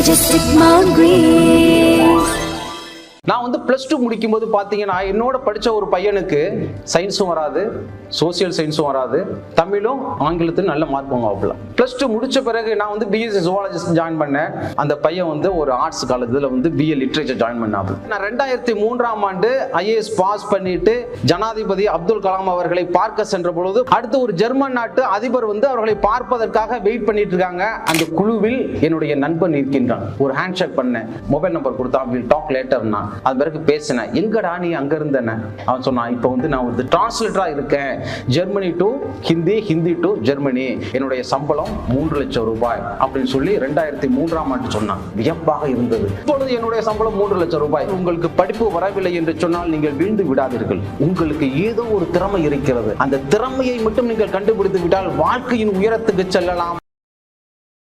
Majestic Mount Greece. நான் வந்து +2 முடிக்கும் போது பார்த்தீங்கன்னா என்னோட படித்த ஒரு பையனுக்கு சயின்ஸும் வராது, சோசியல் சயின்ஸும் வராது, தமிழும் ஆங்கிலத்திலும் நல்ல மார்க் வாங்குவாப்புல. +2 முடிச்ச பிறகு நான் வந்து பிஎஸ்சி ஜுவாலஜிஸ்ட் ஜாயின் பண்ணேன். அந்த பையன் வந்து ஒரு ஆர்ட்ஸ் காலேஜில் வந்து பிஏ லிட்ரேச்சர் ஜாயின் பண்ணாப்புல. நான் 2003ஆம் ஆண்டு ஐஏஎஸ் பாஸ் பண்ணிட்டு ஜனாதிபதி அப்துல் கலாம் அவர்களை பார்க்க சென்ற பொழுது அடுத்து ஒரு ஜெர்மன் நாட்டு அதிபர் வந்து அவர்களை பார்ப்பதற்காக வெயிட் பண்ணிட்டு இருக்காங்க. அந்த குழுவில் என்னுடைய நண்பன் இருக்கின்றான். ஒரு ஹேண்ட் ஷேக் பண்ணேன், மொபைல் நம்பர் கொடுத்தான், வில் டாக் லேட்டர்னா. அது பிறகு பேசினேன், எங்கடா நீ அங்க இருந்தேன? அவன் சொன்னான், இப்போ வந்து நான் வந்து டிரான்ஸ்லேட்டரா இருக்கேன், Germany to Hindi, Hindi to Germany, என்னுடைய சம்பளம் 3 லட்சம் ரூபாய் அப்படின்னு சொல்லி 2003ஆம் ஆண்டு சொன்னான். வியப்பாக இருந்தது. இப்பொழுது என்னுடைய சம்பளம் 3 லட்சம் ரூபாய். உங்களுக்கு படிப்பு வரவில்லை என்று சொன்னால் நீங்கள் வீழ்ந்து விடாதீர்கள். உங்களுக்கு ஏதோ ஒரு திறமை இருக்கிறது. அந்த திறமையை மட்டும் நீங்கள் கண்டுபிடித்து விட்டால் வாழ்க்கையின் உயரத்துக்கு செல்லலாம்.